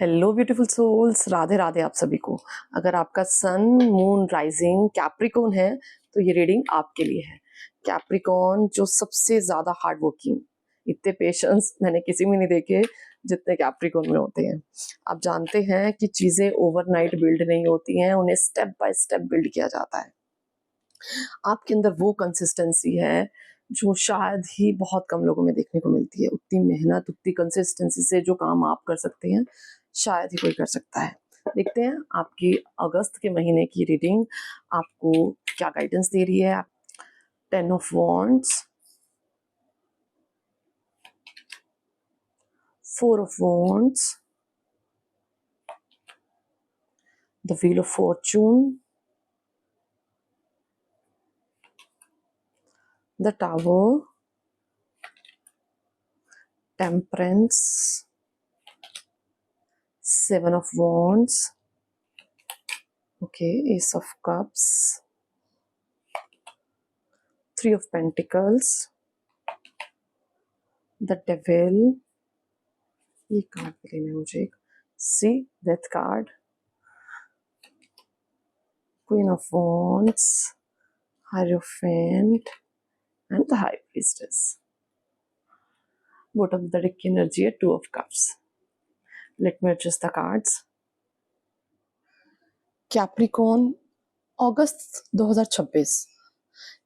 Hello beautiful souls, Radhe Radhe आप सभी को। अगर आपका सन मून राइजिंग कैप्रिकॉन है तो ये रीडिंग आपके लिए है। कैप्रिकॉन जो सबसे ज्यादा हार्ड वर्किंग, इतने पेशेंस मैंने किसी में नहीं देखे जितने कैप्रिकॉन में होते हैं। आप जानते हैं कि चीजें ओवरनाइट बिल्ड नहीं होती हैं, उन्हें स्टेप बाय स्टेप बिल्ड किया जाता है। आपके अंदर वो कंसिस्टेंसी है जो शायद ही बहुत कम लोगों में देखने को मिलती है। उतनी मेहनत, उतनी कंसिस्टेंसी से जो काम आप कर सकते हैं शायद ही कोई कर सकता है। देखते हैं आपकी अगस्त के महीने की रीडिंग आपको क्या गाइडेंस दे रही है। 10 of wands, 4 of wands, the wheel of Fortune, the tower, temperance, 7 of wands, okay, ace of cups, 3 of pentacles, the devil, ये कार्ड भी लेना है मुझे एक, see death card, queen of wands, hierophant and the high priestess. Bottom of the deck की energy है 2 of cups. Let me adjust the cards. Capricorn, अगस्त 2026,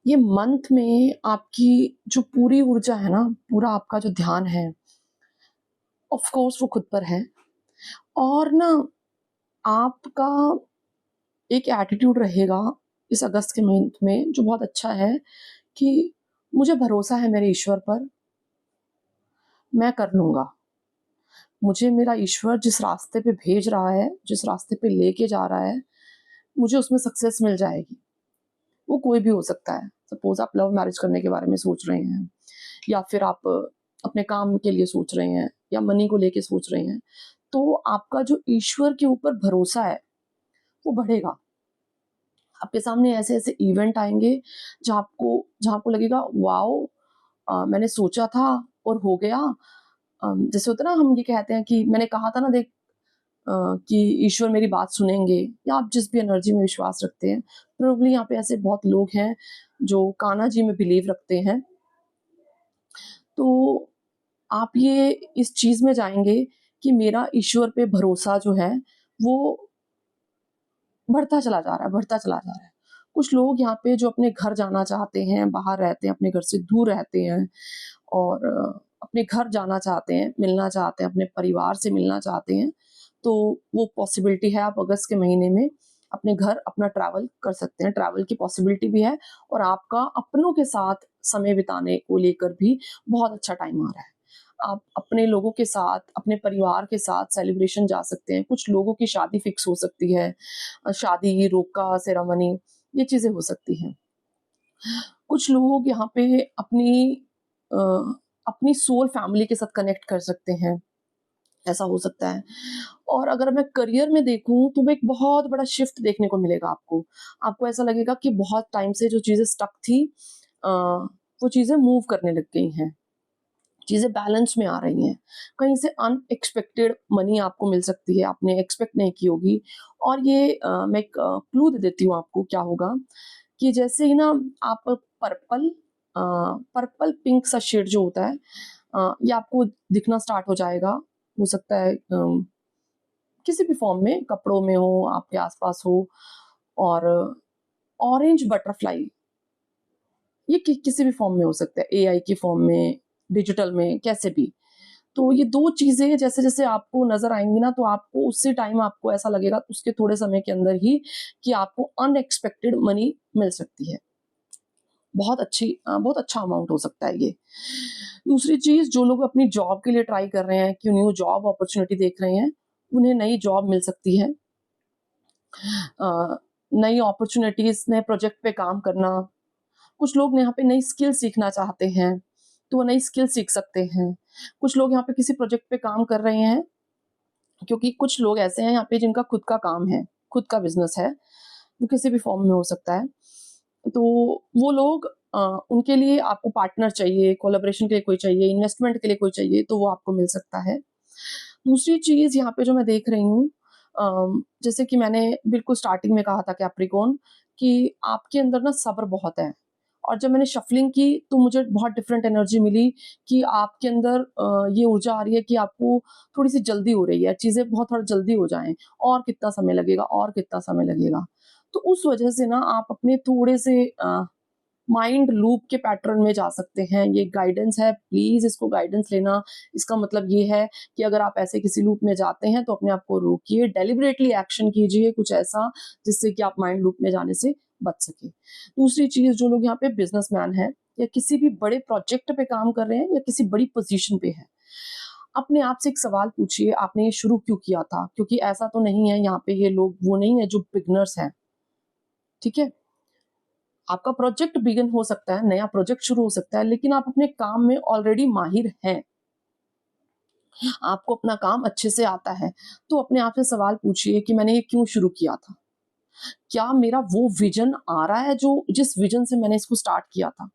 ये मंथ में आपकी जो पूरी ऊर्जा है ना, पूरा आपका जो ध्यान है ऑफ कोर्स वो खुद पर है। और ना आपका एक एटीट्यूड रहेगा इस अगस्त के महीने में जो बहुत अच्छा है कि मुझे भरोसा है मेरे ईश्वर पर, मैं कर लूँगा। मुझे मेरा ईश्वर जिस रास्ते पे भेज रहा है, जिस रास्ते पे लेके जा रहा है, मुझे उसमें सक्सेस मिल जाएगी। वो कोई भी हो सकता है। सपोज आप लव मैरिज करने के बारे में सोच रहे हैं, या फिर आप अपने काम के लिए सोच रहे हैं, या मनी को लेके सोच रहे हैं, तो आपका जो ईश्वर के ऊपर भरोसा है वो बढ़ेगा। आपके सामने ऐसे ऐसे इवेंट आएंगे जहाँ आपको लगेगा वाओ, मैंने सोचा था और हो गया। जैसे होता है ना, हम ये कहते हैं कि मैंने कहा था ना, देख कि ईश्वर मेरी बात सुनेंगे, या आप जिस भी एनर्जी में विश्वास रखते हैं। प्रोबेबली यहाँ पे ऐसे बहुत लोग हैं जो कान्हा जी में बिलीव रखते हैं। तो आप ये इस चीज में जाएंगे कि मेरा ईश्वर पे भरोसा जो है वो बढ़ता चला जा रहा है, बढ़ता चला जा रहा है। कुछ लोग यहाँ पे जो अपने घर जाना चाहते हैं, बाहर रहते हैं, अपने घर से दूर रहते हैं, और अपने घर जाना चाहते हैं, मिलना चाहते हैं, अपने परिवार से मिलना चाहते हैं, तो वो पॉसिबिलिटी है। आप अगस्त के महीने में अपने घर अपना ट्रैवल कर सकते हैं। ट्रैवल की पॉसिबिलिटी भी है, और आपका अपनों के साथ समय बिताने को लेकर भी बहुत अच्छा टाइम आ रहा है। आप अपने लोगों के साथ, अपने परिवार के साथ सेलिब्रेशन जा सकते हैं। कुछ लोगों की शादी फिक्स हो सकती है, शादी, रोका सेरेमनी, ये चीजें हो सकती हैं। कुछ लोग यहाँ पे अ, अपनी सोल फैमिली के साथ कनेक्ट कर सकते हैं, ऐसा हो सकता है। और अगर मैं करियर में देखूं तो वो एक बहुत बड़ा शिफ्ट देखने को मिलेगा आपको। आपको ऐसा लगेगा कि बहुत टाइम से जो चीजें स्टक थी, वो चीजें मूव करने लग गई हैं, चीजें बैलेंस में आ रही हैं। कहीं से अनएक्सपेक्टेड मनी आपको मिल सकती है, आपने एक्सपेक्ट नहीं की होगी। और ये मैं एक क्लू दे देती हूँ आपको क्या होगा, कि जैसे ही ना आप पर्पल पिंक सा शेड जो होता है, ये आपको दिखना स्टार्ट हो जाएगा। हो सकता है किसी भी फॉर्म में, कपड़ों में हो, आपके आसपास हो। और ऑरेंज बटरफ्लाई, ये किसी भी फॉर्म में हो सकता है, एआई की फॉर्म में, डिजिटल में, कैसे भी। तो ये दो चीजें जैसे जैसे आपको नजर आएंगी ना, तो आपको उसी टाइम आपको ऐसा लगेगा उसके थोड़े समय के अंदर ही कि आपको अनएक्सपेक्टेड मनी मिल सकती है। बहुत अच्छा अमाउंट हो सकता है ये। दूसरी चीज, जो लोग अपनी जॉब के लिए ट्राई कर रहे हैं, कि न्यू जॉब अपॉर्चुनिटी देख रहे हैं, उन्हें नई जॉब मिल सकती है। नई अपॉर्चुनिटीज, नए प्रोजेक्ट पे काम करना। कुछ लोग यहाँ पे नई स्किल सीखना चाहते हैं, तो वो नई स्किल सीख सकते हैं। कुछ लोग यहाँ पे किसी प्रोजेक्ट पे काम कर रहे हैं, क्योंकि कुछ लोग ऐसे हैं यहाँ पे जिनका खुद का काम है, खुद का बिजनेस है, वो किसी भी फॉर्म में हो सकता है। तो वो लोग, उनके लिए आपको पार्टनर चाहिए, कोलैबोरेशन के लिए कोई चाहिए, इन्वेस्टमेंट के लिए कोई चाहिए, तो वो आपको मिल सकता है। दूसरी चीज़ यहाँ पे जो मैं देख रही हूँ, जैसे कि मैंने बिल्कुल स्टार्टिंग में कहा था कैप्रिकॉर्न, कि आपके अंदर ना सब्र बहुत है। और जब मैंने शफलिंग की तो मुझे बहुत डिफरेंट एनर्जी मिली कि आपके अंदर ये ऊर्जा आ रही है कि आपको थोड़ी-सी जल्दी हो रही है, चीज़ें बहुत थोड़ा जल्दी हो जाएँ, और कितना समय लगेगा और कितना समय लगेगा। तो उस वजह से ना आप अपने थोड़े से माइंड लूप के पैटर्न में जा सकते हैं। ये गाइडेंस है, प्लीज़ इसको गाइडेंस लेना। इसका मतलब ये है कि अगर आप ऐसे किसी लूप में जाते हैं तो अपने आप को रोकिए, डेलिबरेटली एक्शन कीजिए कुछ ऐसा जिससे कि आप माइंड लूप में जाने से बच सकें। दूसरी चीज़, जो लोग यहाँ पे बिज़नेसमैन हैं या किसी भी बड़े प्रोजेक्ट पे काम कर रहे हैं या किसी बड़ी पोज़ीशन पे हैं, अपने आप से एक सवाल पूछिए, आपने ये शुरू क्यों किया था? क्योंकि ऐसा तो नहीं है यहाँ पे ये लोग वो नहीं है जो बिगिनर्स हैं, ठीक है? आपका प्रोजेक्ट बिगिन हो सकता है, नया प्रोजेक्ट शुरू हो सकता है, लेकिन आप अपने काम में ऑलरेडी माहिर हैं। आपको अपना काम अच्छे से आता है। तो अपने आप से सवाल पूछिए कि मैंने ये क्यों शुरू किया था? क्या मेरा वो विज़न आ रहा है जो जिस विज़न से मैंने इसको स्टार्ट किया था?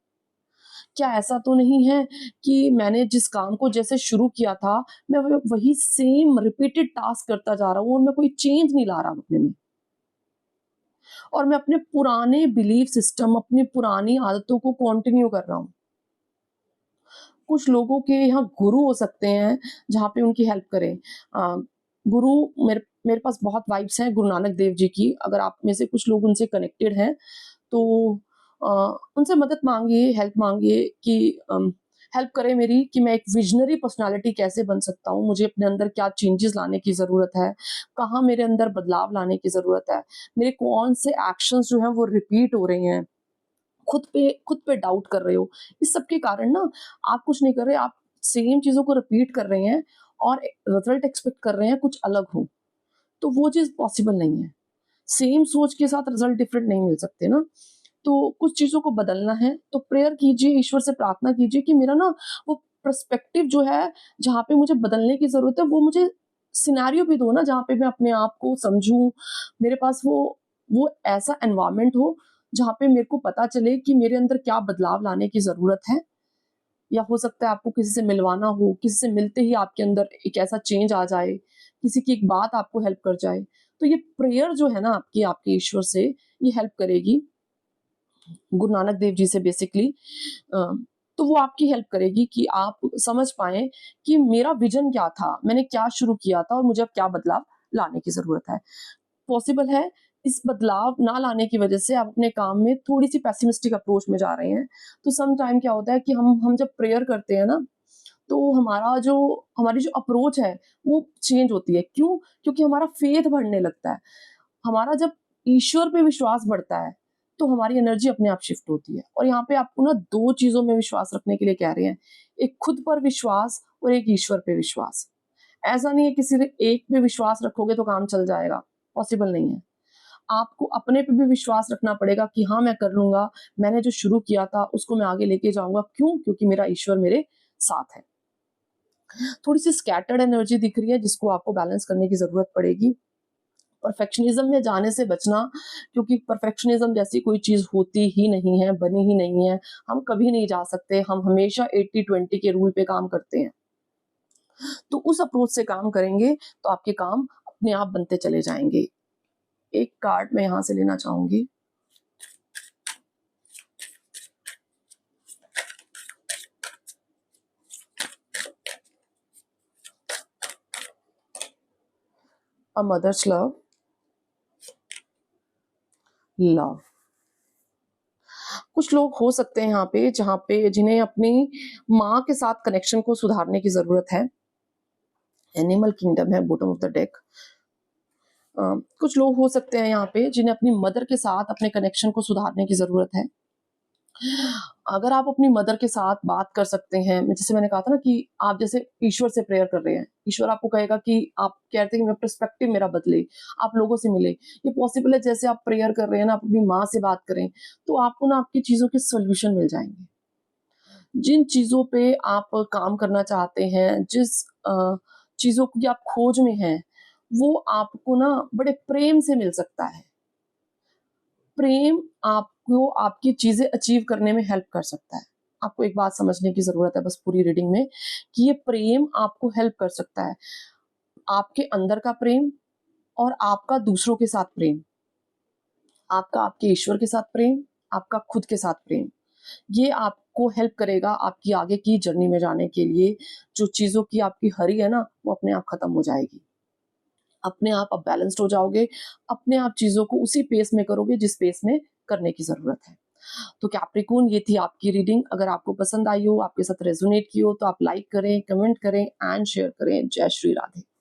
क्या ऐसा तो नहीं है कि मैंने जिस काम को जैसे शुरू किया था, मैं वही सेम रिपीटेड टास्क करता जा रहा हूँ और मैं कोई चेंज नहीं ला रहा अपने में? और मैं अपने पुराने बिलीफ सिस्टम, अपनी पुरानी आदतों को कंटिन्यू कर रहा हूँ। कुछ लोगों के यहाँ गुरु हो सकते हैं, जहाँ पे उनकी हेल्प करें। गुरु, मेरे मेरे पास बहुत वाइब्स हैं गुरु नानक देव जी की, अगर आप में से कुछ लोग उनसे कनेक्टेड हैं, तो अ, उनसे मदद माँगिए, हेल्प माँगिए कि हेल्प करें मेरी कि मैं एक विज़नरी पर्सनैलिटी कैसे बन सकता हूँ, मुझे अपने अंदर क्या चेंजेज़ लाने की ज़रूरत है, कहाँ मेरे अंदर बदलाव लाने की ज़रूरत है, मेरे कौन से एक्शंस जो हैं वो रिपीट हो रहे हैं। खुद पे डाउट कर रहे हो। इस सब के कारण ना आप कुछ नहीं कर रहे, आप सेम चीज़ों को रिपीट कर रहे हैं और रिज़ल्ट एक्सपेक्ट कर रहे हैं कुछ अलग हो, तो वो चीज़ पॉसिबल नहीं है। सेम सोच के साथ रिज़ल्ट डिफरेंट नहीं मिल सकते ना। तो कुछ चीज़ों को बदलना है, तो प्रेयर कीजिए, ईश्वर से प्रार्थना कीजिए कि मेरा ना वो पर्सपेक्टिव जो है, जहाँ पे मुझे बदलने की ज़रूरत है, वो मुझे सिनेरियो भी दो ना, जहाँ पे मैं अपने आप को समझूँ। मेरे पास वो ऐसा एनवायरनमेंट हो, जहाँ पे मेरे को पता चले कि मेरे अंदर क्या बदलाव लाने की ज़रूरत है, या हो सकता है आपको किसी से मिलवाना हो, किसी से मिलते ही आपके अंदर एक ऐसा चेंज आ जाए, किसी की एक बात आपको हेल्प कर जाए। तो ये प्रेयर जो है ना आपकी, आपके ईश्वर से, ये हेल्प करेगी, गुरु नानक देव जी से बेसिकली। अ, तो वो आपकी हेल्प करेगी कि आप समझ पाएँ कि मेरा विज़न क्या था, मैंने क्या शुरू किया था और मुझे अब क्या बदलाव लाने की ज़रूरत है। पॉसिबल है, इस बदलाव ना लाने की वजह से आप अपने काम में थोड़ी-सी पेसिमिस्टिक अप्रोच में जा रहे हैं। तो सम टाइम क्या होता है कि हम जब प्रेयर करते हैं ना, तो हमारी जो अप्रोच है, वो चेंज होती है। क्यों? क्योंकि हमारा फेथ बढ़ने लगता है। हमारा जब ईश्वर पे विश्वास बढ़ता है, तो हमारी एनर्जी अपने आप शिफ्ट होती है। और यहाँ पे आपको ना 2 चीज़ों में विश्वास रखने के लिए कह रहे हैं। एक खुद पर विश्वास और एक ईश्वर पे विश्वास। ऐसा नहीं है किसी ने एक पे विश्वास रखोगे तो काम चल जाएगा, पॉसिबल नहीं है। आपको अपने पे भी विश्वास रखना पड़ेगा कि हाँ, मैं कर लूँगा, मैंने जो शुरू किया था उसको मैं आगे लेके जाऊँगा। क्यों? क्योंकि मेरा ईश्वर मेरे साथ है। थोड़ी-सी स्कैटर्ड एनर्जी दिख रही है जिसको आपको बैलेंस करने की ज़रूरत पड़ेगी। परफेक्शनिज़्म में जाने से बचना, क्योंकि परफेक्शनिज़्म जैसी कोई चीज़ होती ही नहीं है, बनी ही नहीं है। हम कभी नहीं जा सकते, हम हमेशा 80-20 के रूल पे काम करते हैं। तो उस अप्रोच से काम करेंगे तो आपके काम अपने आप बनते चले जाएँगे। एक कार्ड मैं यहाँ से लेना चाहूँगी। A mother's love, love. कुछ लोग हो सकते हैं यहाँ पे जहाँ पे जिन्हें अपनी माँ के साथ कनेक्शन को सुधारने की ज़रूरत है। एनिमल किंगडम है बॉटम ऑफ द डेक। कुछ लोग हो सकते हैं यहाँ पे जिन्हें अपनी मदर के साथ अपने कनेक्शन को सुधारने की ज़रूरत है। अगर आप अपनी मदर के साथ बात कर सकते हैं, जैसे मैंने कहा था ना कि आप जैसे ईश्वर से प्रेयर कर रहे हैं, ईश्वर आपको कहेगा कि आप कहते हैं कि मैं पर्सपेक्टिव मेरा बदले, आप लोगों से मिले। ये पॉसिबल है, जैसे आप प्रेयर कर रहे हैं ना, आप अपनी माँ से बात करें, तो आपको ना आपकी चीज़ों के सॉल्यूशन मिल जाएँगे। जिन चीज़ों पे आप काम करना चाहते हैं, जिस चीज़ों की आप खोज में हैं, वो आपको ना बड़े प्रेम से मिल सकता है। प्रेम आपको आपकी चीज़ें अचीव करने में हेल्प कर सकता है। आपको एक बात समझने की ज़रूरत है बस पूरी रीडिंग में, कि ये प्रेम आपको हेल्प कर सकता है। आपके अंदर का प्रेम और आपका दूसरों के साथ प्रेम, आपका आपके ईश्वर के साथ प्रेम, आपका खुद के साथ प्रेम, ये आपको हेल्प करेगा आपकी आगे की जर्नी में जाने के लिए। जो चीज़ों की आपकी हरी है ना, वो अपने आप खत्म हो जाएगी। अपने आप बैलेंस्ड हो जाओगे, अपने आप चीज़ों को उसी पेस में करोगे जिस पेस में करने की ज़रूरत है। तो कैप्रिकॉर्न, ये थी आपकी रीडिंग। अगर आपको पसंद आई हो, आपके साथ रेज़ोनेट की हो, तो आप लाइक करें, कमेंट करें एंड शेयर करें। जय श्री राधे।